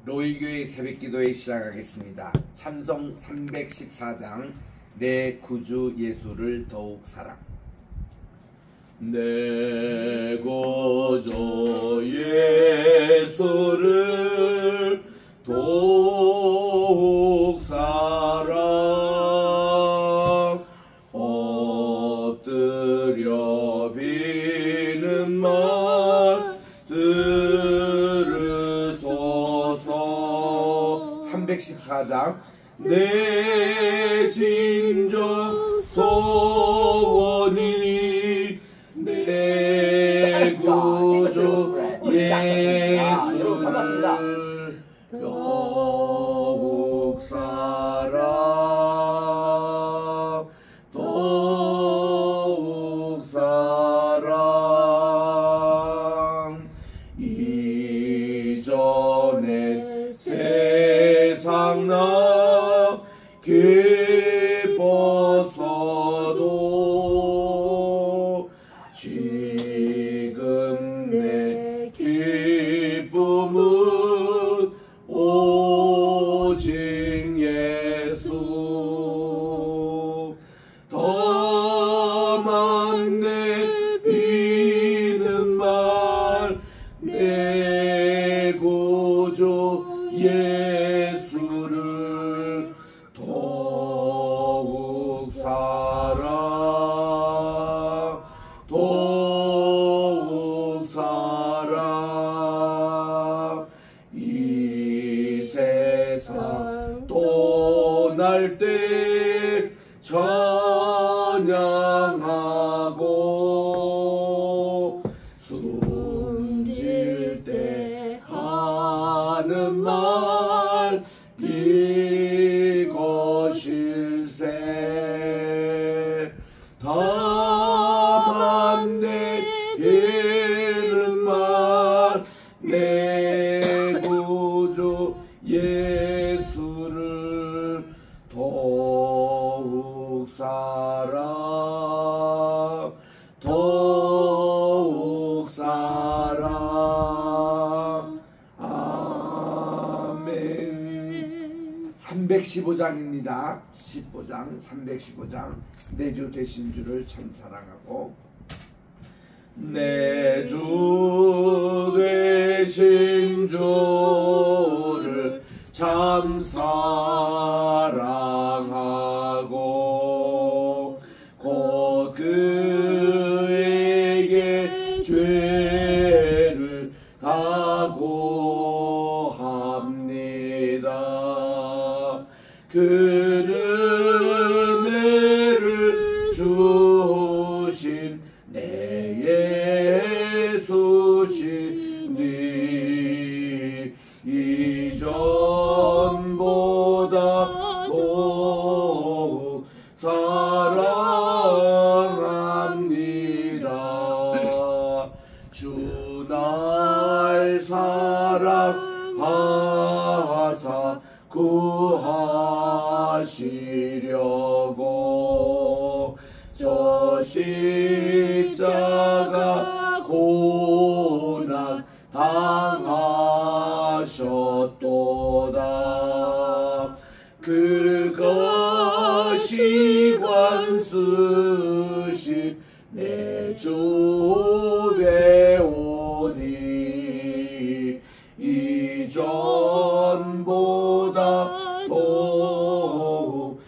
로이교회 새벽기도회 시작하겠습니다. 찬송 314장 내 구주 예수를 더욱 사랑. 내 구주 예수를 더욱 사랑. 엎드려 비는 말 들으소서. 314장 내 진정 소원이 내 구주 예수를 더욱 사랑, 더욱 사랑. 이전에 세상 나 기뻤어도 지금 내 기쁨은 오직 예수. 다만 내 비는 말 내 구주 예수를 더욱 사랑, 더욱 사랑. 이 세상 떠날 때 찬양하고 숨질 때 하는 말 이것일세. 다만 내 비는 말 내 구주 예수를 더욱 사랑, 더욱 사랑. 아멘. 315장입니다. 15장 315장 내 주 되신 주를 참 사랑하고 내 주 되신 주를 참 사랑하고 곧 그에게 죄를 다고합니다. 그 은혜를 주신 내 예수시니 이전보다 더욱 사랑합니다. 주 날 사랑하사 구하시려고 저 십자가 고난 당하셨도다. 그것이 관쓰신 내 주 배우니 이전보다 더욱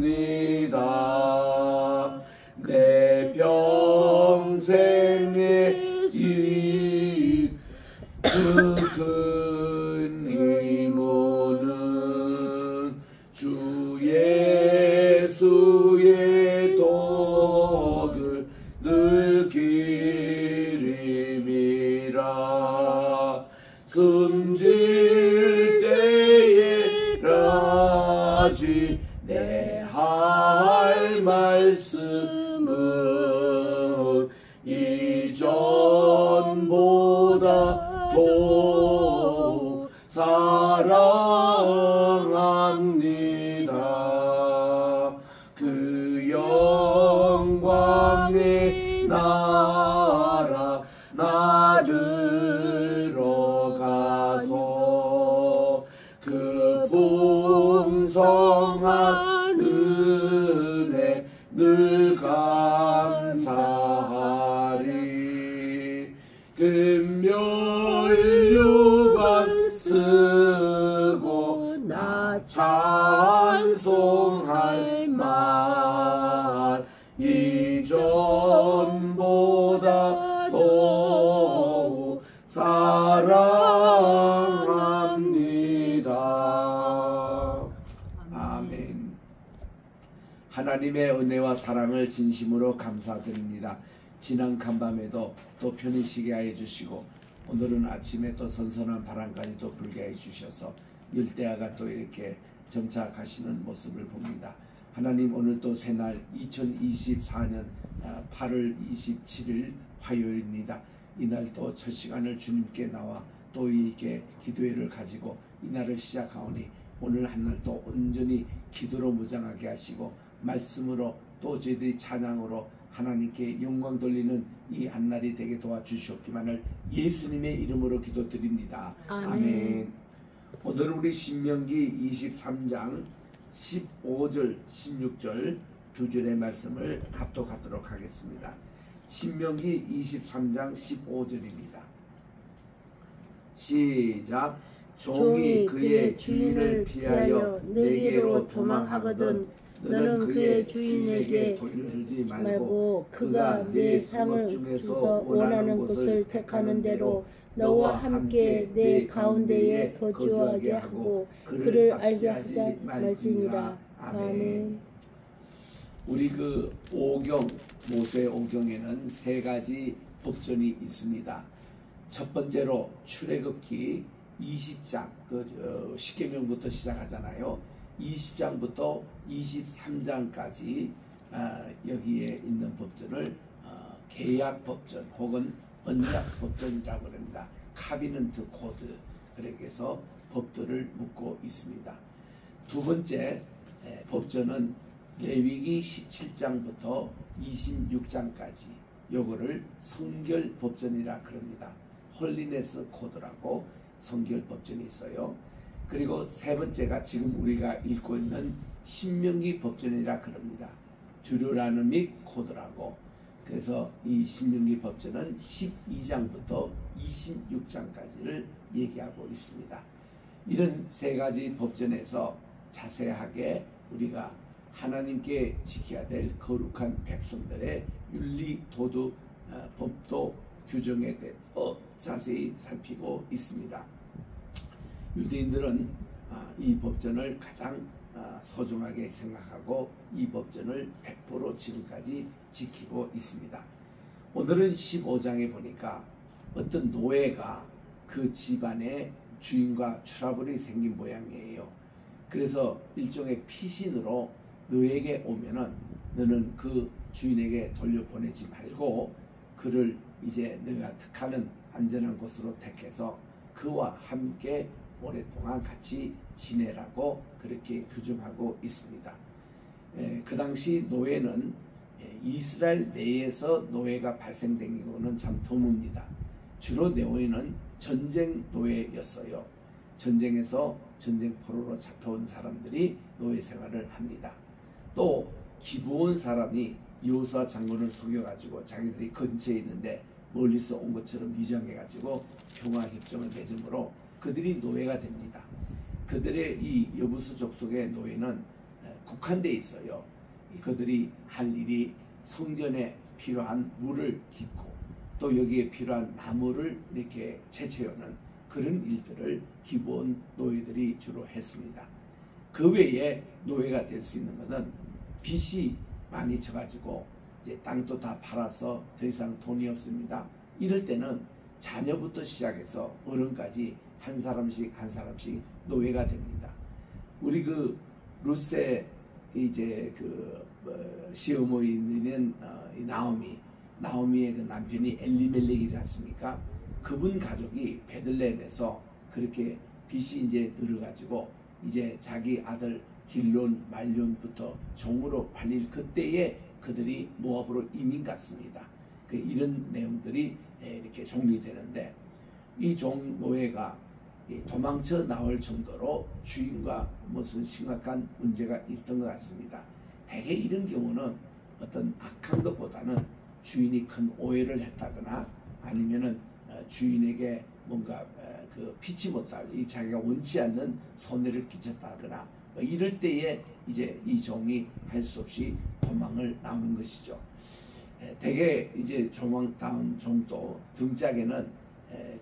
사랑합니다. 내 평생의 큰 의무는 주 예수의 덕을 늘 기림이라. 숨질 때에 라지 내 할 말씀은 이전보다 더욱 사랑합니다. 그 영광의 나라 나를 풍성한 은혜 늘 감사하리. 금멸류관 쓰고 나 찬송할 말 이전보다 더욱 사랑합니다. 아멘. 하나님의 은혜와 사랑을 진심으로 감사드립니다. 지난 간밤에도 또 편히 쉬게 하여 주시고 오늘은 아침에 또 선선한 바람까지 또 불게 해 주셔서 열대야가 또 이렇게 점차 가시는 모습을 봅니다. 하나님, 오늘 또 새날 2024년 8월 27일 화요일입니다. 이날 또 첫 시간을 주님께 나와 또 이렇게 기도회를 가지고 이날을 시작하오니 오늘 한날 또 온전히 기도로 무장하게 하시고 말씀으로 또 저희들이 찬양으로 하나님께 영광 돌리는 이 한날이 되게 도와주시옵기만을 예수님의 이름으로 기도드립니다. 아멘. 오늘 우리 신명기 23장 15절 16절 두 줄의 말씀을 합독하도록 하겠습니다. 신명기 23장 15절입니다. 시작. 종이 그의 주인을 피하여 내게로 도망하거든 너는 그의 주인에게 돌려주지 말고 그가 내 상을 주서 원하는 곳을 택하는 대로 너와 함께 내 가운데에 거주하게 하고 그를 알게 하자 말지니라. 아멘. 우리 그 오경, 모세 오경에는 세 가지 법전이 있습니다. 첫 번째로 출애굽기 20장, 십계명부터 시작하잖아요. 20장부터 23장까지 여기에 있는 법전을 계약 법전 혹은 언약 법전이라고 합니다. 카비넌트 코드, 그렇게 해서 법들을 묻고 있습니다. 두 번째 법전은 레위기 17장부터 26장까지 요거를 성결 법전이라 그럽니다. 홀리네스 코드라고 성결 법전이 있어요. 그리고 세 번째가 지금 우리가 읽고 있는 신명기 법전이라 그럽니다. 듀로노믹 코드라고. 그래서 이 신명기 법전은 12장부터 26장까지를 얘기하고 있습니다. 이런 세 가지 법전에서 자세하게 우리가 하나님께 지켜야 될 거룩한 백성들의 윤리, 도덕, 법도, 규정에 대해서 자세히 살피고 있습니다. 유대인들은 이 법전을 가장 소중하게 생각하고 이 법전을 100% 지금까지 지키고 있습니다. 오늘은 15장에 보니까 어떤 노예가 그 집안의 주인과 트러블이 생긴 모양이에요. 그래서 일종의 피신으로 너에게 오면은 너는 그 주인에게 돌려보내지 말고 그를 이제 너가 택하는 안전한 곳으로 택해서 그와 함께 오랫동안 같이 지내라고 그렇게 규정하고 있습니다. 그 당시 노예는 이스라엘 내에서 노예가 발생된 경우는 참 드뭅니다. 주로 노예는 전쟁 노예였어요. 전쟁에서 전쟁 포로로 잡혀온 사람들이 노예 생활을 합니다. 또 기브온 사람이 여호수아 장군을 속여가지고 자기들이 근처에 있는데 멀리서 온 것처럼 위장해가지고 평화협정을 맺음으로 그들이 노예가 됩니다. 그들의 이 여부수 족속의 노예는 국한되어 있어요. 그들이 할 일이 성전에 필요한 물을 깃고 또 여기에 필요한 나무를 이렇게 채취하는 그런 일들을 기본 노예들이 주로 했습니다. 그 외에 노예가 될 수 있는 것은 빚이 많이 져가지고 이제 땅도 다 팔아서 더 이상 돈이 없습니다. 이럴 때는 자녀부터 시작해서 어른까지 한 사람씩 한 사람씩 노예가 됩니다. 우리 그 루세 이제 그 시어머니는 나오미의 그 남편이 엘리멜렉이지 않습니까? 그분 가족이 베들레헴에서 그렇게 빚이 이제 늘어가지고 이제 자기 아들 길론 말론부터 종으로 팔릴 그때에 그들이 모압으로 이민 갔습니다. 이런 내용들이 이렇게 정리되는데 이 종 노예가 도망쳐 나올 정도로 주인과 무슨 심각한 문제가 있었던 것 같습니다. 대개 이런 경우는 어떤 악한 것보다는 주인이 큰 오해를 했다거나 아니면은 주인에게 뭔가 그 피치 못할 이 자기가 원치 않는 손해를 끼쳤다거나 뭐 이럴 때에 이제 이 종이 할 수 없이 도망을 나오는 것이죠. 대개 이제 다음 종도 등짝에는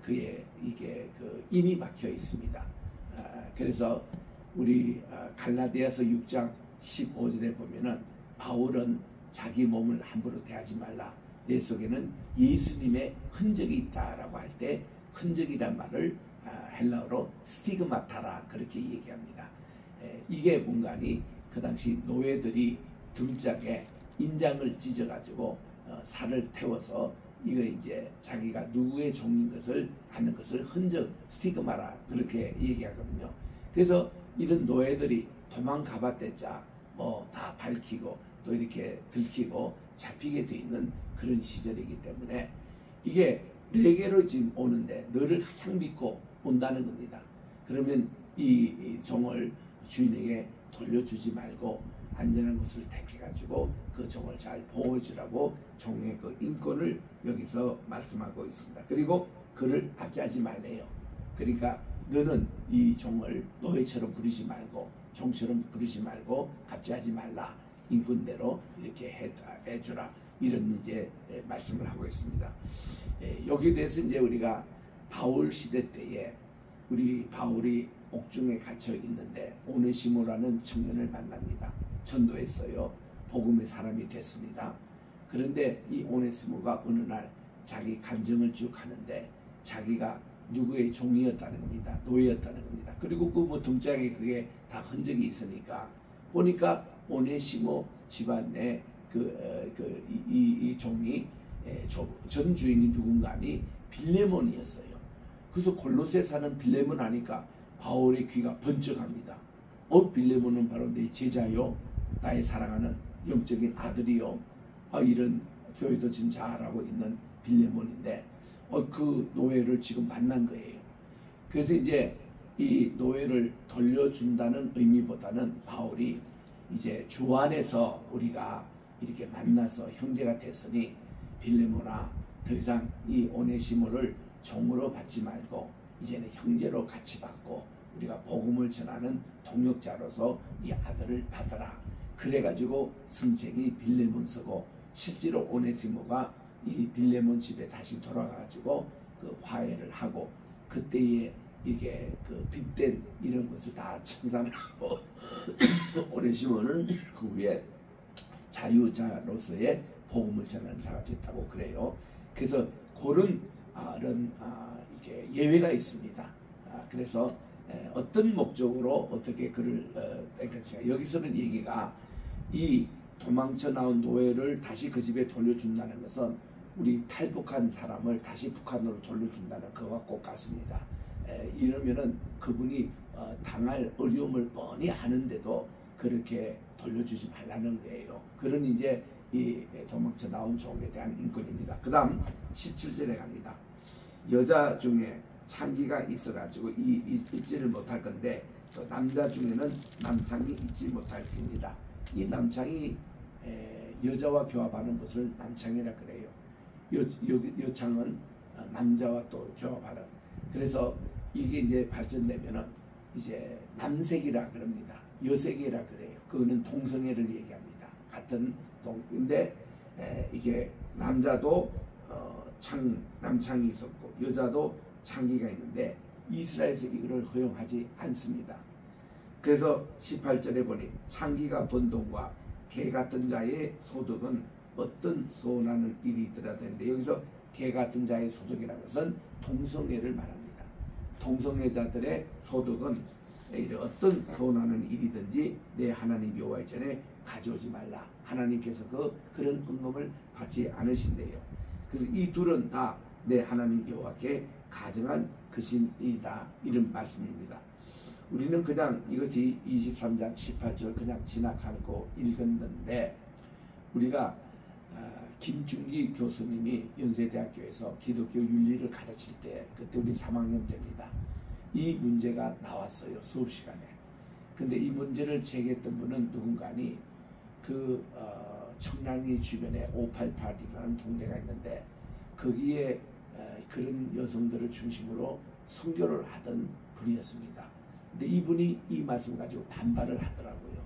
그의 이게 그 인이 박혀 있습니다. 그래서 우리 갈라디아서 6장 15절에 보면은 바울은 자기 몸을 함부로 대하지 말라. 내 속에는 예수님의 흔적이 있다라고 할 때 흔적이란 말을 헬라어로 스티그마타라 그렇게 얘기합니다. 이게 뭔가니 그 당시 노예들이 등짝에 인장을 찢어가지고 살을 태워서 이거 이제 자기가 누구의 종인 것을 아는 것을 흔적 스티그마라 그렇게 얘기하거든요. 그래서 이런 노예들이 도망가봤대자 뭐 다 밝히고 또 이렇게 들키고 잡히게 돼 있는 그런 시절이기 때문에 이게 내게로 지금 오는데 너를 가장 믿고 온다는 겁니다. 그러면 이 종을 주인에게 돌려주지 말고 안전한 곳을 택해가지고 그 종을 잘 보호해주라고 종의 그 인권을 여기서 말씀하고 있습니다. 그리고 그를 압제하지 말래요. 그러니까 너는 이 종을 노예처럼 부리지 말고 종처럼 부리지 말고 압제하지 말라. 인권대로 이렇게 해주라. 이런 이제 말씀을 하고 있습니다. 여기에 대해서 이제 우리가 바울 시대 때에 우리 바울이 옥중에 갇혀 있는데 오네시모라는 청년을 만납니다. 전도했어요. 복음의 사람이 됐습니다. 그런데 이 오네시모가 어느 날 자기 간증을 쭉 하는데 자기가 누구의 종이었다는 겁니다. 노예였다는 겁니다. 그리고 그 뭐 등짝에 그게 다 흔적이 있으니까 보니까 오네시모 집안 내 이 종이 전 주인이 누군가니 빌레몬이었어요. 그래서 골로새 사는 빌레몬 하니까 바울의 귀가 번쩍합니다. 빌레몬은 바로 내 제자요, 나의 사랑하는 영적인 아들이요. 이런 교회도 지금 잘하고 있는 빌레몬인데 그 노예를 지금 만난 거예요. 그래서 이제 이 노예를 돌려준다는 의미보다는 바울이 이제 주 안에서 우리가 이렇게 만나서 형제가 됐으니 빌레몬아 더 이상 이 오네시모를 종으로 받지 말고 이제는 형제로 같이 받고 우리가 복음을 전하는 동역자로서 이 아들을 받아라. 그래가지고 승책이 빌레몬서고 실제로 오네시모가 이 빌레몬 집에 다시 돌아가가지고 그 화해를 하고 그때에 이게 그 빚된 이런 것을 다 청산을 하고 오네시모는 그 위에 자유자로서의 복음을 전하는 자가 됐다고 그래요. 그래서 그런 이게 예외가 있습니다. 그래서 어떤 목적으로 어떻게 그를 여기서는 얘기가 이 도망쳐 나온 노예를 다시 그 집에 돌려준다는 것은 우리 탈북한 사람을 다시 북한으로 돌려준다는 그와 꼭 같습니다. 이러면은 그분이 당할 어려움을 뻔히 아는데도 그렇게 돌려주지 말라는 거예요. 그런 이제 이 도망쳐 나온 종에 대한 인권입니다. 그 다음 17절에 갑니다. 여자 중에 창기가 있어가지고 잊지를 못할 건데 남자 중에는 남창이 잊지 못할 편이다. 이 남창이 여자와 교합하는 것을 남창이라 그래요. 여창은 남자와 또 교합하는. 그래서 이게 이제 발전되면은 이제 남색이라 그럽니다. 여색이라 그래요. 그거는 동성애를 얘기합니다. 같은 근데 이게 남자도 남창이 있었고 여자도 창기가 있는데 이스라엘에서 이거를 허용하지 않습니다. 그래서 18절에 보니 창기가 번 돈과 개 같은 자의 소득은 어떤 소원하는 일이 있더라 되는데 여기서 개 같은 자의 소득이라는 것은 동성애를 말합니다. 동성애자들의 소득은 어떤 소원하는 일이든지 내 하나님 여호와의 전에 가져오지 말라. 하나님께서 그런 헌금을 받지 않으신대요. 그래서 이 둘은 다 내 하나님 여호와께 가정한 것입니다. 이런 말씀입니다. 우리는 그냥 이것이 23장 18절 그냥 지나가고 읽었는데 우리가 김준기 교수님이 연세대학교에서 기독교 윤리를 가르칠 때 그때 우리 3학년 때입니다. 이 문제가 나왔어요. 수업 시간에. 근데 이 문제를 제기했던 분은 누군가니 청량리 주변에 588이라는 동네가 있는데 거기에 그런 여성들을 중심으로 선교를 하던 분이었습니다. 근데 이분이 이 말씀 가지고 반발을 하더라고요.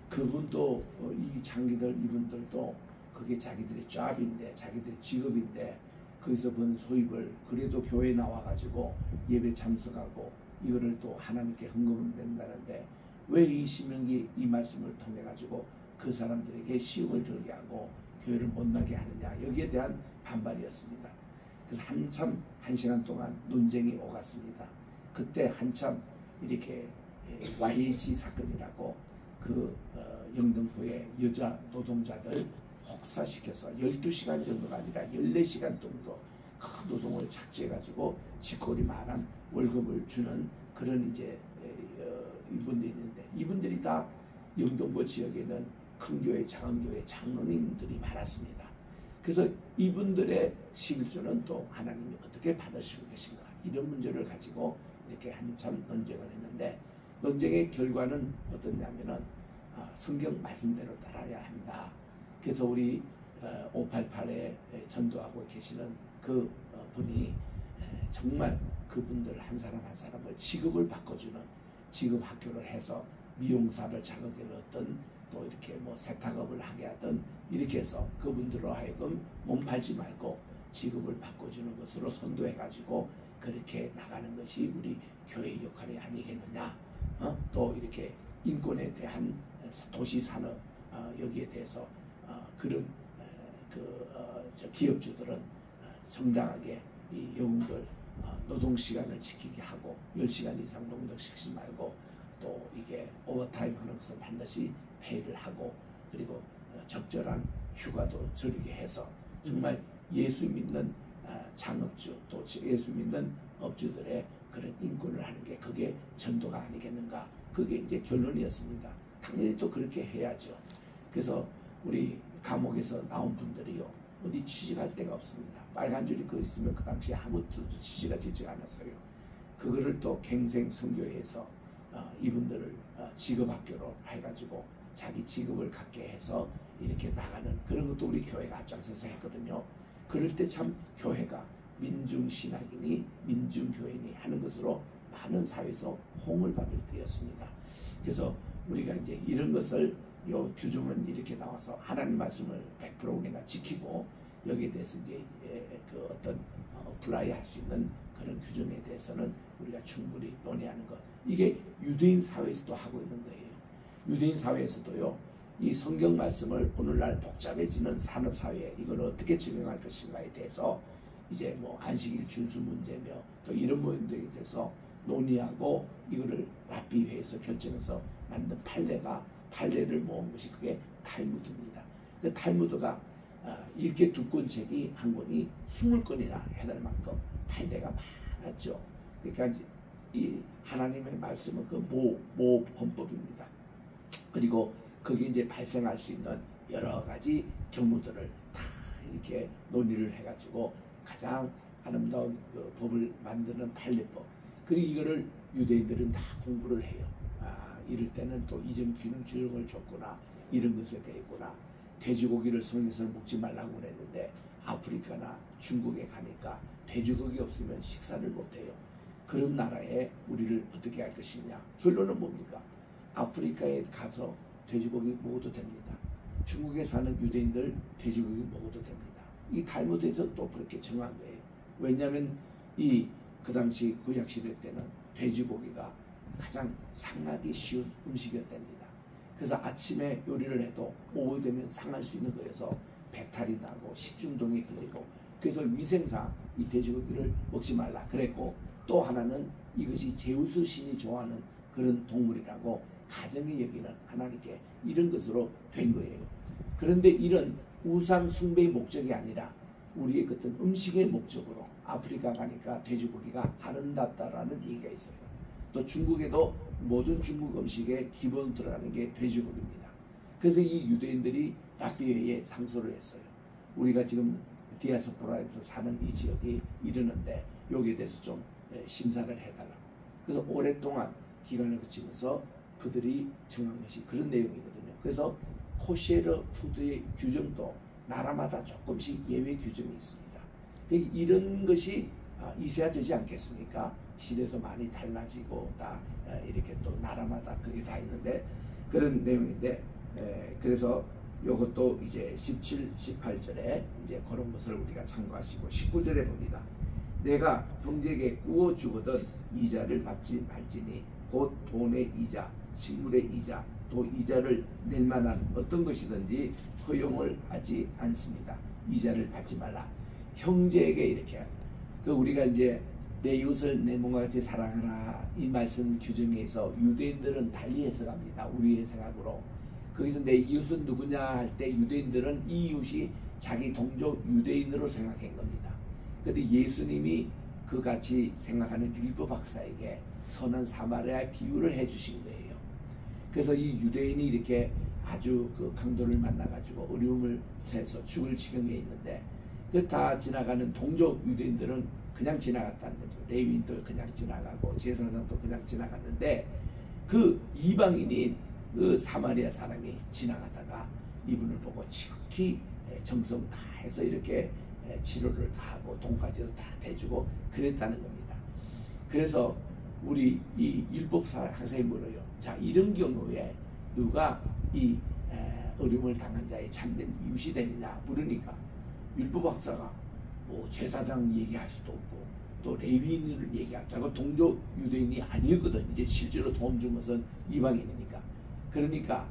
그분도 이 장기들 이분들도 그게 자기들의 잡인데 자기들의 직업인데 거기서 번 소입을 그래도 교회에 나와가지고 예배 참석하고 이거를 또 하나님께 헌금을 낸다는데 왜 이 신명기 이 말씀을 통해 가지고 그 사람들에게 시험을 들게 하고 교회를 못 나게 하느냐, 여기에 대한 반발이었습니다. 그래서 한참 1시간 동안 논쟁이 오갔습니다. 그때 한참 이렇게 YH 사건이라고 영등포의 여자 노동자들 혹사시켜서 12시간 정도가 아니라 14시간 정도 큰 노동을 착취해가지고 직거리만한 월급을 주는 그런 이제 이분들이 있는데, 이분들이 다 영등포 지역에는 큰 교회, 작은 교회 장로님들이 많았습니다. 그래서 이분들의 11조는 또 하나님이 어떻게 받으실 것인가, 이런 문제를 가지고 이렇게 한참 논쟁을 했는데, 논쟁의 결과는 어떠냐면은 성경 말씀대로 따라야 한다. 그래서 우리 588에 전도하고 계시는 그 분이 정말 그분들 한 사람 한 사람을 직업을 바꿔주는 직업 학교를 해서 미용사를 자격을 얻든 또 이렇게 뭐 세탁업을 하게 하든 이렇게 해서 그분들로 하여금 몸 팔지 말고 직업을 바꿔주는 것으로 선도해가지고 그렇게 나가는 것이 우리 교회 역할이 아니겠느냐. 또 이렇게 인권에 대한 도시산업 여기에 대해서 그런 기업주들은 정당하게 이 영웅들 노동시간을 지키게 하고 10시간 이상 노동시키지 말고 또 이게 오버타임 하는 것은 반드시 페이를 하고 그리고 적절한 휴가도 저리게 해서 정말 예수 믿는 창업주 또 예수 믿는 업주들의 그런 인권을 하는 게 그게 전도가 아니겠는가. 그게 이제 결론이었습니다. 당연히 또 그렇게 해야죠. 그래서 우리 감옥에서 나온 분들이요, 어디 취직할 데가 없습니다. 빨간 줄이 그 있으면 그 당시에 아무것도 취직이 되지 않았어요. 그거를 또 갱생 선교회에서 이분들을 직업학교로 해가지고 자기 직업을 갖게 해서 이렇게 나가는 그런 것도 우리 교회가 앞장서서 했거든요. 그럴 때 참 교회가 민중신학이니 민중교회니 하는 것으로 많은 사회에서 호응을 받을 때였습니다. 그래서 우리가 이제 이런 것을 요 규정은 이렇게 나와서 하나님 말씀을 100% 우리가 지키고 여기에 대해서 이제 그 어떤 어플라이 할 수 있는 그런 규정에 대해서는 우리가 충분히 논의하는 것. 이게 유대인 사회에서도 하고 있는 거예요. 유대인 사회에서도요, 이 성경 말씀을 오늘날 복잡해지는 산업 사회에 이걸 어떻게 적용할 것인가에 대해서 이제 뭐 안식일 준수 문제며 또 이런 문제에 대해서 논의하고 이거를 랍비회에서 결정해서 만든 판례를 모은 것이 그게 탈무드입니다. 그 탈무드가 이렇게 두꺼운 책이 한 권이 20권이나 해달 만큼 판례가 많았죠. 그러니까 이 하나님의 말씀은 그 모 헌법입니다. 그리고 거기에 이제 발생할 수 있는 여러 가지 경우들을 다 이렇게 논의를 해가지고 가장 아름다운 그 법을 만드는 판례법. 그리고 이거를 유대인들은 다 공부를 해요. 이럴 때는 또 이전 균형을 줬구나, 이런 것에 대했구나. 돼지고기를 성에서 먹지 말라고 그랬는데 아프리카나 중국에 가니까 돼지고기 없으면 식사를 못해요. 그런 나라에 우리를 어떻게 할 것이냐. 결론은 뭡니까? 아프리카에 가서 돼지고기 먹어도 됩니다. 중국에 사는 유대인들 돼지고기 먹어도 됩니다. 이 탈무드에서 또 그렇게 정한 거예요. 왜냐하면 그 당시 구약시대 때는 돼지고기가 가장 상하기 쉬운 음식이었답니다. 그래서 아침에 요리를 해도 오후 되면 상할 수 있는 거여서 배탈이 나고 식중독이 걸리고, 그래서 위생상 이 돼지고기를 먹지 말라 그랬고, 또 하나는 이것이 제우스 신이 좋아하는 그런 동물이라고 가정의 여기는 하나님께 이런 것으로 된 거예요. 그런데 이런 우상 숭배의 목적이 아니라 우리의 어떤 음식의 목적으로 아프리카 가니까 돼지고기가 아름답다라는 얘기가 있어요. 또 중국에도 모든 중국 음식의 기본 들어가는 게 돼지고기입니다. 그래서 이 유대인들이 랍비회에 상소를 했어요. 우리가 지금 디아스포라에서 사는 이 지역이 이러는데 여기에 대해서 좀 심사를 해달라고. 그래서 오랫동안 기간을 거치면서 그들이 정한 것이 그런 내용이거든요. 그래서 코셰르 푸드의 규정도 나라마다 조금씩 예외 규정이 있습니다. 이런 것이 있어야 되지 않겠습니까? 시대도 많이 달라지고 다 이렇게 또 나라마다 그게 다 있는데 그런 내용인데, 그래서 요것도 이제 17, 18절에 이제 그런 것을 우리가 참고하시고 19절에 봅니다. 내가 형제에게 구워 주거든 이자를 받지 말지니 곧 돈의 이자, 식물의 이자, 또 이자를 낼 만한 어떤 것이든지 허용을 하지 않습니다. 이자를 받지 말라. 형제에게 이렇게 우리가 이제 내 이웃을 내 몸과 같이 사랑하라 이 말씀 규정에서 유대인들은 달리 해석합니다. 우리의 생각으로. 거기서 내 이웃은 누구냐 할 때 유대인들은 이 이웃이 자기 동족 유대인으로 생각한 겁니다. 그런데 예수님이 그같이 생각하는 율법 박사에게 선한 사마리아 비유를 해주신 거예요. 그래서 이 유대인이 이렇게 아주 그 강도를 만나가지고 어려움을 채서 죽을 지경에 있는데 그 다 지나가는 동족 유대인들은 그냥 지나갔다는 거죠. 레위인도 그냥 지나가고 제사장도 그냥 지나갔는데 그 이방인인 그 사마리아 사람이 지나가다가 이분을 보고 지극히 정성 다 해서 이렇게 치료를 다 하고 돈까지도 다 대주고 그랬다는 겁니다. 그래서 우리 이 율법사 학생이 물어요. 자, 이런 경우에 누가 이 어려움을 당한 자의 참된 이웃이 되느냐 물으니까 율법학자가 뭐 제사장 얘기할 수도 없고 또 레위인을 얘기할 수도 없고 동족 유대인이 아니었거든. 이제 실제로 돈 준 것은 이방인이니까. 그러니까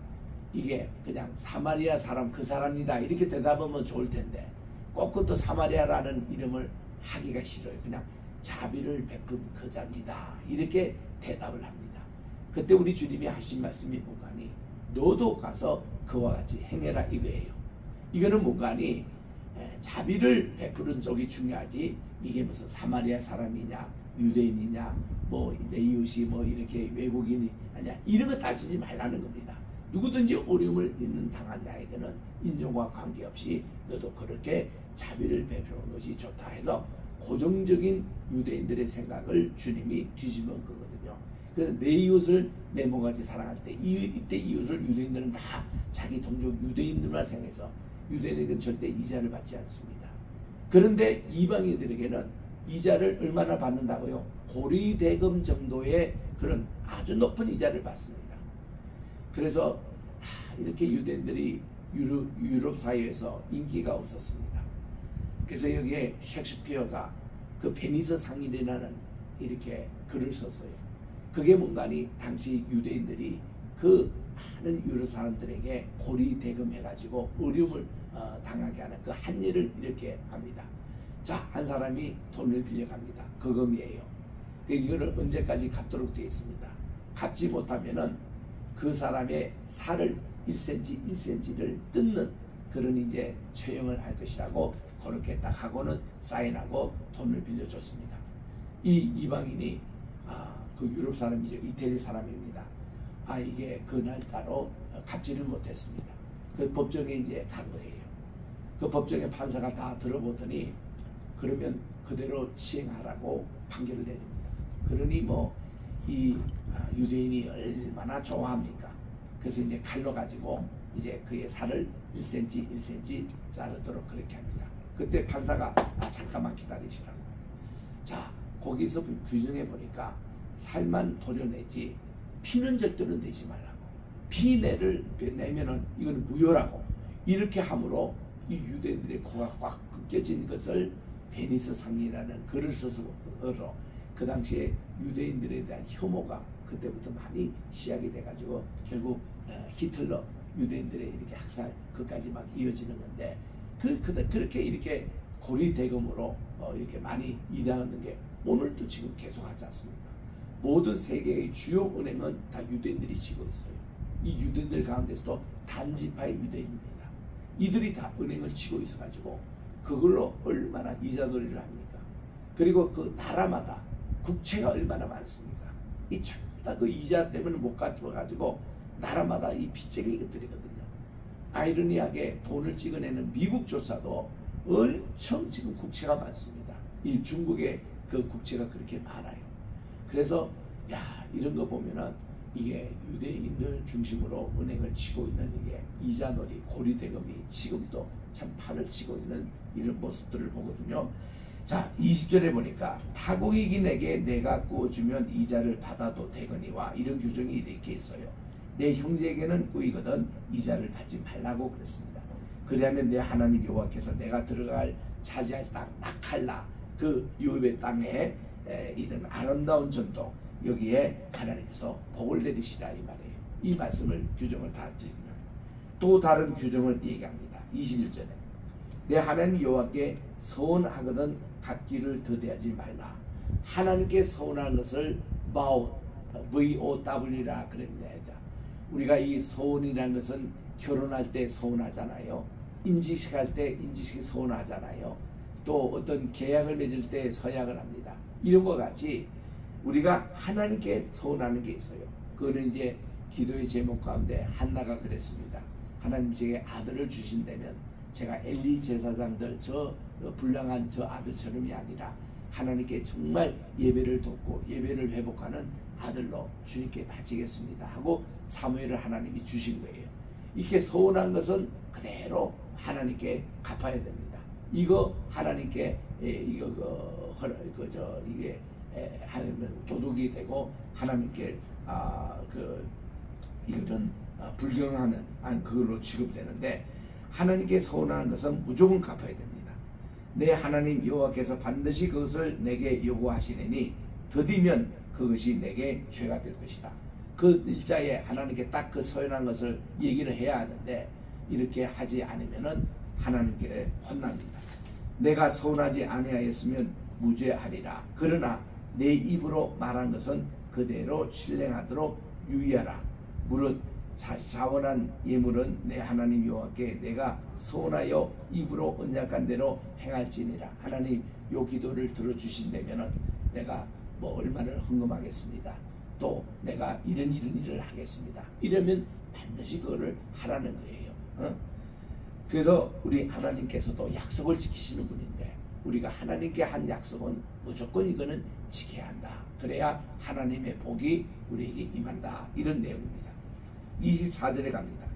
이게 그냥 사마리아 사람 그 사람이다 이렇게 대답하면 좋을 텐데 꼭 또 사마리아라는 이름을 하기가 싫어요. 그냥 자비를 베푼 그 자입니다 이렇게 대답을 합니다. 그때 우리 주님이 하신 말씀이 뭔가니 너도 가서 그와 같이 행해라 이거예요. 이거는 뭔가니 자비를 베푸는 쪽이 중요하지 이게 무슨 사마리아 사람이냐 유대인이냐 뭐 내 이웃이 뭐 이렇게 외국인이 아니야 이런 거 따지지 말라는 겁니다. 누구든지 어려움을 있는 당한 자에게는 인종과 관계없이 너도 그렇게 자비를 베푸는 것이 좋다 해서 고정적인 유대인들의 생각을 주님이 뒤집은 거거든요. 그래서 내 이웃을 내 몸같이 사랑할 때 이때 이웃을 유대인들은 다 자기 동족 유대인들만 생각해서 유대인에게는 절대 이자를 받지 않습니다. 그런데 이방인들에게는 이자를 얼마나 받는다고요? 고리대금 정도의 그런 아주 높은 이자를 받습니다. 그래서 이렇게 유대인들이 유럽 사회에서 인기가 없었습니다. 그래서 여기에 셰익스피어가 그 베니스 상인이라는 이렇게 글을 썼어요. 그게 뭔가니 당시 유대인들이 그 많은 유럽 사람들에게 고리대금해가지고 어려움을 당하게 하는 그 한 일을 이렇게 합니다. 자, 한 사람이 돈을 빌려갑니다. 거금이에요. 이거를 언제까지 갚도록 되어 있습니다. 갚지 못하면은 그 사람의 살을 1cm, 1cm를 뜯는 그런 이제 처형을 할 것이라고 그렇게 딱 하고는 사인하고 돈을 빌려줬습니다. 이 이방인이 그 유럽 사람이죠. 이태리 사람입니다. 이게 그날따로 갚지를 못했습니다. 그 법정에 이제 간 거예요. 그 법정에 판사가 다 들어보더니 그러면 그대로 시행하라고 판결을 내립니다. 그러니 뭐 이 유대인이 얼마나 좋아합니까? 그래서 이제 칼로 가지고 이제 그의 살을 1cm, 1cm 자르도록 그렇게 합니다. 그때 판사가 잠깐만 기다리시라고. 자, 거기서 규정해 보니까 살만 도려내지 피는 절대로 내지 말라고. 피내를 내면은 이건 무효라고. 이렇게 함으로 이 유대인들의 코가 꽉 꺾여진 것을 베니스 상인이라는 글을 써서 그 당시에 유대인들에 대한 혐오가 그때부터 많이 시작이 돼가지고 결국 히틀러 유대인들의 이렇게 학살 그까지 막 이어지는 건데 그렇게 이렇게 고리대금으로 이렇게 많이 이당하는 게 오늘도 지금 계속 하지 않습니까? 모든 세계의 주요 은행은 다 유대인들이 지고 있어요. 이 유대인들 가운데서도 단지파의 유대인입니다. 이들이 다 은행을 지고 있어가지고 그걸로 얼마나 이자놀이를 합니까? 그리고 그 나라마다 국채가 얼마나 많습니까? 이 전부 다 그 이자 때문에 못 갚아가지고 나라마다 이 빚쟁이 것들이거든요. 아이러니하게 돈을 찍어내는 미국조차도 엄청 지금 국채가 많습니다. 이 중국의 그 국채가 그렇게 많아요. 그래서 야, 이런 거 보면은 이게 유대인들 중심으로 은행을 치고 있는 이게 이자놀이, 고리대금이 지금도 참 판을 치고 있는 이런 모습들을 보거든요. 자, 20절에 보니까 타국이긴에게 내가 꾸어주면 이자를 받아도 되거니와 이런 규정이 이렇게 있어요. 내 형제에게는 꾸이거든 이자를 받지 말라고 그랬습니다. 그러면 내 하나님 여호와께서 내가 들어갈 차지할 땅 나칼라 그 유업의 땅에 이런 아름다운 전통 여기에 하나님께서 복을 내리시라 이 말이에요. 이 말씀을 규정을 다 드리면 또 다른 규정을 얘기합니다. 21절에 내 하나님 여호와께 서원하거든 갚기를 더디하지 말라. 하나님께 서원하는 것을 VOW라 그랬습니다. 우리가 이 서원이라는 것은 결혼할 때 서원하잖아요. 임직식 할 때 임직식 서원하잖아요. 또 어떤 계약을 맺을 때 서약을 합니다. 이런 것 같이 우리가 하나님께 서원하는 게 있어요. 그거는 이제 기도의 제목 가운데 한나가 그랬습니다. 하나님 제게 아들을 주신다면 제가 엘리 제사장들 저 불량한 저 아들처럼이 아니라 하나님께 정말 예배를 돕고 예배를 회복하는 아들로 주님께 바치겠습니다 하고 사무엘을 하나님이 주신 거예요. 이렇게 서원한 것은 그대로 하나님께 갚아야 됩니다. 이거 하나님께 이게 하나님은 도둑이 되고 하나님께 이거는 불경하는 그걸로 취급되는데 하나님께 서원하는 것은 무조건 갚아야 됩니다. 내 하나님 여호와께서 반드시 그것을 내게 요구하시리니 더디면 그것이 내게 죄가 될 것이다. 그 일자에 하나님께 딱 그 서연한 것을 얘기를 해야 하는데 이렇게 하지 않으면은 하나님께 혼납니다. 내가 서운하지 아니하였으면 무죄하리라. 그러나 내 입으로 말한 것은 그대로 실행하도록 유의하라. 무릇 자원한 예물은 내 하나님 여호와께 내가 서운하여 입으로 언약한 대로 행할지니라. 하나님 요 기도를 들어주신다면은 내가 뭐 얼마를 헌금하겠습니다. 또 내가 이런 일을 하겠습니다. 이러면 반드시 그거를 하라는 거예요. 그래서 우리 하나님께서도 약속을 지키시는 분인데 우리가 하나님께 한 약속은 무조건 이거는 지켜야 한다. 그래야 하나님의 복이 우리에게 임한다. 이런 내용입니다. 24절에 갑니다.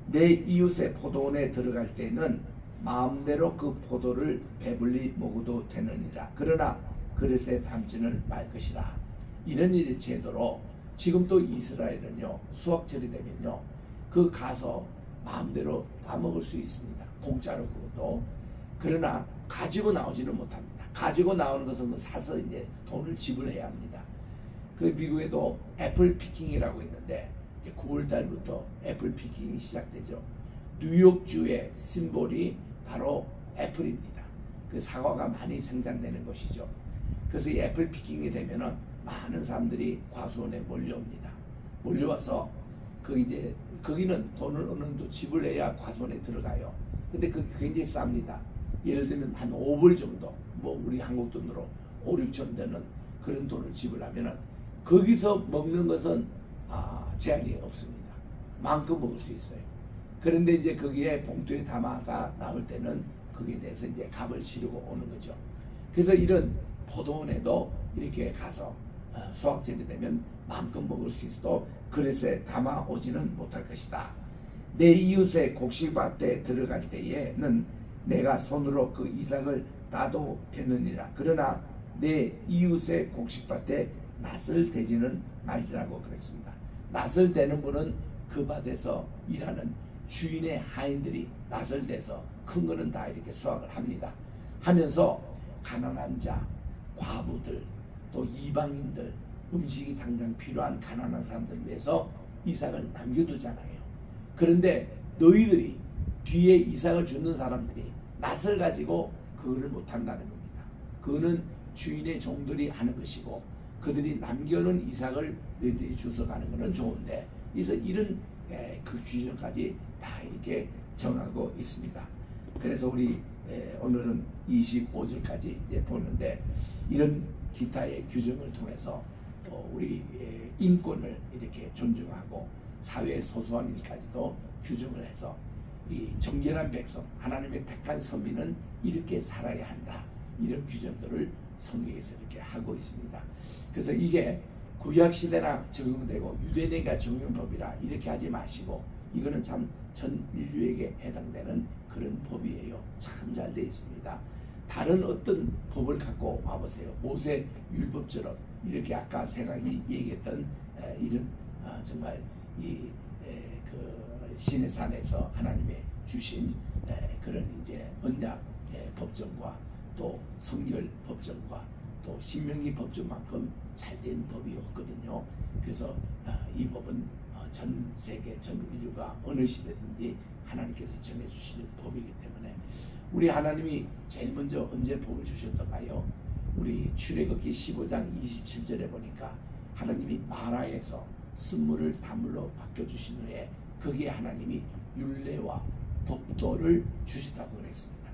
내 이웃의 포도원에 들어갈 때는 마음대로 그 포도를 배불리 먹어도 되느니라. 그러나 그릇에 담지는 말 것이라. 이런 일의 제도로 지금 또 이스라엘은요 수확철이 되면요 그 가서 마음대로 다 먹을 수 있습니다. 공짜로 그것도. 그러나 가지고 나오지는 못합니다. 가지고 나오는 것은 사서 이제 돈을 지불해야 합니다. 그 미국에도 애플 피킹이라고 있는데 이제 9월 달부터 애플 피킹이 시작되죠. 뉴욕주의 심볼이 바로 애플입니다. 그 사과가 많이 생산되는 것이죠. 그래서 이 애플 피킹이 되면은 많은 사람들이 과수원에 몰려옵니다. 몰려와서 거기는 돈을 어느 정도 지불해야 과수원에 들어가요. 근데 그게 굉장히 쌉니다. 예를 들면 한 5불 정도, 뭐 우리 한국 돈으로 5, 6천 되는 그런 돈을 지불하면은 거기서 먹는 것은 제한이 없습니다. 마음껏 먹을 수 있어요. 그런데 이제 거기에 봉투에 담아가 나올 때는 거기에 대해서 이제 값을 치르고 오는 거죠. 그래서 이런 포도원에도 이렇게 가서 수확철이 되면 마음껏 먹을 수 있어도 그릇에 담아 오지는 못할 것이다. 내 이웃의 곡식밭에 들어갈 때에는 내가 손으로 그 이삭을 따도 되느니라. 그러나 내 이웃의 곡식밭에 낫을 대지는 말지라고 그랬습니다. 낫을 대는 분은 그 밭에서 일하는 주인의 하인들이 낫을 대서 큰 거는 다 이렇게 수확을 합니다. 하면서 가난한 자, 과부들, 또 이방인들, 음식이 당장 필요한 가난한 사람들을 위해서 이삭을 남겨두잖아요. 그런데 너희들이 뒤에 이삭을 주는 사람들이 낫을 가지고 그거를 못한다는 겁니다. 그거는 주인의 종들이 하는 것이고 그들이 남겨놓은 이삭을 너희들이 주워가는 것은 좋은데 그래서 이런 그 규정까지 다 이렇게 정하고 있습니다. 그래서 우리 오늘은 25절까지 이제 보는데 이런 기타의 규정을 통해서 우리 인권을 이렇게 존중하고 사회의 소소한 일까지도 규정을 해서 이 정결한 백성, 하나님의 택한 선민은 이렇게 살아야 한다. 이런 규정들을 성경에서 이렇게 하고 있습니다. 그래서 이게 구약 시대나 적용되고 유대인에게 적용된 법이라 이렇게 하지 마시고 이거는 참 전 인류에게 해당되는 그런 법이에요. 참 잘 되어 있습니다. 다른 어떤 법을 갖고 와보세요. 모세 율법처럼 이렇게 아까 생각이 얘기했던 이런 정말 그 신의 산에서 하나님의 주신 그런 이제 언약 법정과 또 성결 법정과 또 신명기 법정만큼 잘된 법이 없거든요. 그래서 이 법은 전 세계 전 인류가 어느 시대든지 하나님께서 전해주시는 법이기 때문에 우리 하나님이 제일 먼저 언제 복을 주셨던가요? 우리 출애굽기 15장 27절에 보니까 하나님이 마라에서 쓴물을 단물로 바꿔주신 후에 거기에 하나님이 율례와 법도를 주셨다고 그랬습니다.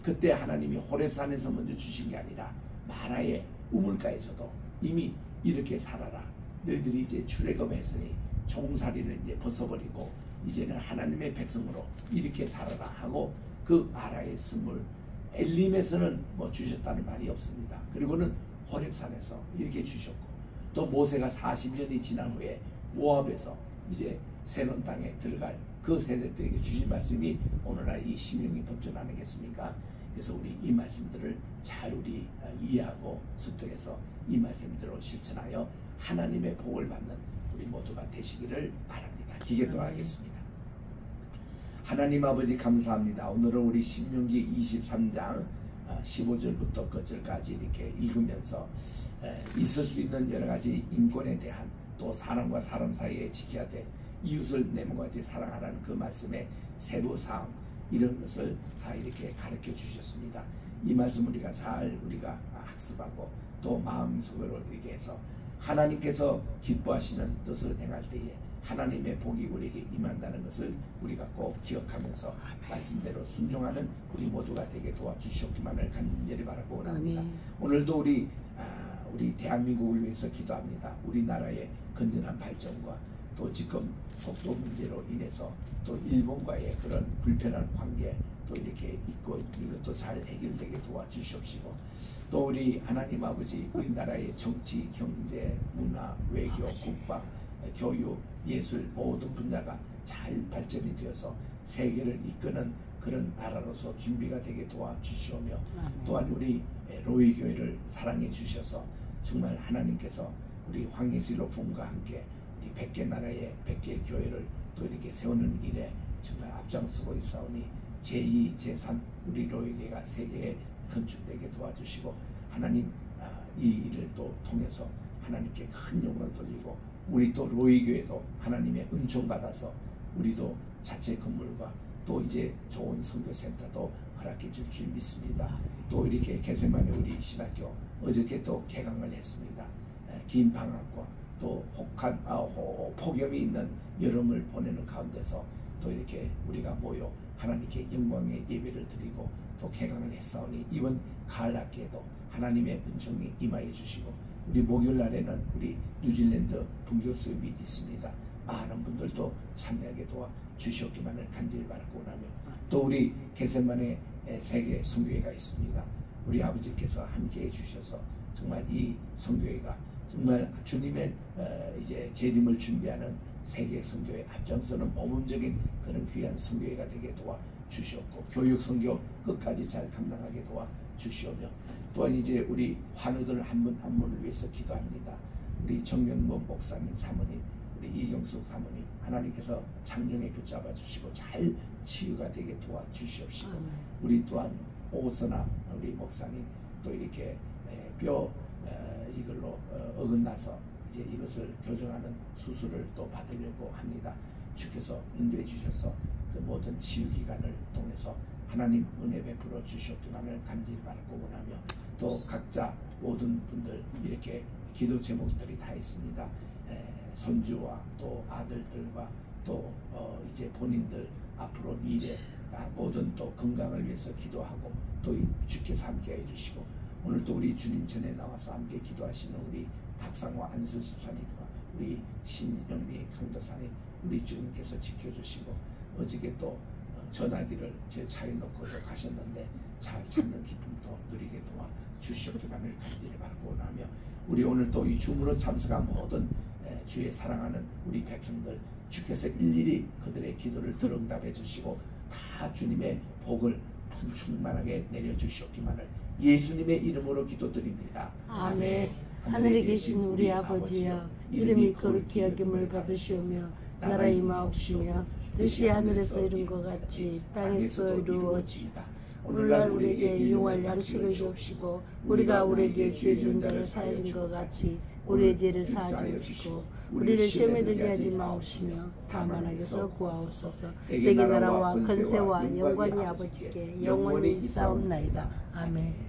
그때 하나님이 호렙산에서 먼저 주신 게 아니라 마라의 우물가에서도 이미 이렇게 살아라. 너희들이 이제 출애굽했으니 종살이를 이제 벗어버리고 이제는 하나님의 백성으로 이렇게 살아라 하고 그 마라의 쓴물 엘림에서는 뭐 주셨다는 말이 없습니다. 그리고는 호렙산에서 이렇게 주셨고 또 모세가 40년이 지난 후에 모압에서 이제 새로운 땅에 들어갈 그 세대들에게 주신 말씀이 오늘날 이 신명기 법전 아니겠습니까? 그래서 우리 이 말씀들을 잘 우리 이해하고 습득해서 이 말씀대로 실천하여 하나님의 복을 받는 우리 모두가 되시기를 바랍니다. 기도하겠습니다. 하나님 아버지 감사합니다. 오늘은 우리 신명기 23장 15절부터 끝절까지 이렇게 읽으면서 있을 수 있는 여러 가지 인권에 대한 또 사람과 사람 사이에 지켜야 될 이웃을 내 몸과 같이 사랑하라는 그 말씀의 세부사항 이런 것을 다 이렇게 가르쳐 주셨습니다. 이 말씀 우리가 학습하고 또 마음속으로 이렇게 해서 하나님께서 기뻐하시는 뜻을 행할 때에 하나님의 복이 우리에게 임한다는 것을 우리가 꼭 기억하면서 말씀대로 순종하는 우리 모두가 되게 도와주시옵기만을 간절히 바라고 원합니다. 오늘도 우리 대한민국을 위해서 기도합니다. 우리나라의 건전한 발전과 또 지금 독도 문제로 인해서 또 일본과의 그런 불편한 관계 또 이렇게 있고 이것도 잘 해결되게 도와주시옵시고 또 우리 하나님 아버지 우리나라의 정치, 경제, 문화, 외교, 국방, 교육, 예술 모든 분야가 잘 발전이 되어서 세계를 이끄는 그런 나라로서 준비가 되게 도와주시오며 또한 우리 로이 교회를 사랑해 주셔서 정말 하나님께서 우리 황예슬로 부흥과 함께 우리 100개 나라의 100개 교회를 또 이렇게 세우는 일에 정말 앞장서고 있사오니 제2, 제3 우리 로이교회가 세계에 건축되게 도와주시고 하나님 이 일을 또 통해서 하나님께 큰 영광을 돌리고 우리 또 로이교회도 하나님의 은총 받아서 우리도 자체 건물과 또 이제 좋은 선교센터도 허락해 줄 줄 믿습니다. 또 이렇게 게세마네 우리 신학교 어저께 또 개강을 했습니다. 긴 방학과 또 폭염이 있는 여름을 보내는 가운데서 또 이렇게 우리가 모여 하나님께 영광의 예배를 드리고 또 개강을 했사오니 이번 가을 학기에도 하나님의 은총이 임하여 주시고 우리 목요일 날에는 우리 뉴질랜드 분교 수업이 있습니다. 많은 분들도 참여하게 도와 주시옵기만을 간절히 바라고 원하며 또 우리 게세마네 세계 선교회가 있습니다. 우리 아버지께서 함께해 주셔서 정말 이 선교회가 정말 주님의 이제 재림을 준비하는 세계 선교회 앞장서는 모범적인 그런 귀한 선교회가 되게 도와 주시옵고 교육 선교 끝까지 잘 감당하게 도와 주시오며 또한 이제 우리 환우들 한 분 한 분을 위해서 기도합니다. 우리 정명범 목사님 사모님 우리 이경숙 사모님 하나님께서 창정에 붙잡아 주시고 잘 치유가 되게 도와 주시옵시고 우리 또한 오선아 우리 목사님 또 이렇게 뼈 이걸로 어긋나서 이제 이것을 교정하는 수술을 또 받으려고 합니다. 주께서 인도해 주셔서 그 모든 치유 기간을 통해서 하나님 은혜 베풀어 주시옵기만을 간절히 바라고 원하며 또 각자 모든 분들 이렇게 기도 제목들이 다 있습니다. 손주와 또 아들들과 또 이제 본인들 앞으로 미래 모든 또 건강을 위해서 기도하고 또 주께서 함께 해주시고 오늘 또 우리 주님 전에 나와서 함께 기도하시는 우리 박상화 안수 집사님과 우리 신영미 강도사님 우리 주님께서 지켜주시고 어저께 또 전화기를 제 차에 놓고 가셨는데 잘 찾는 기쁨도 누리게 도와 주시옵기만을 간절히 바라고 원하며, 우리 오늘 또 이 줌으로 참석한 모든 주의 사랑하는 우리 백성들, 주께서 일일이 그들의 기도를 들응답해 주시고 다 주님의 복을 충만하게 내려주시옵기만을 예수님의 이름으로 기도드립니다. 아멘. 하늘에 계신 우리 아버지여, 이름이 거룩히 여김을 받으시오며 나라 임하옵시며 뜻이 하늘에서 이룬 것 같이 땅에서 이루어지이다. 오늘날 우리에게 일용할 양식을 주옵시고 우리가 우리에게 죄 지은 자를 사하는 것 같이 우리의 죄를 사하여 주옵시고 우리를 시험에 들게 하지 마옵시며 다만 악에서 구하옵소서. 내게 나라와 권세와 영광이 아버지께 영원히 있사옵나이다. 아멘.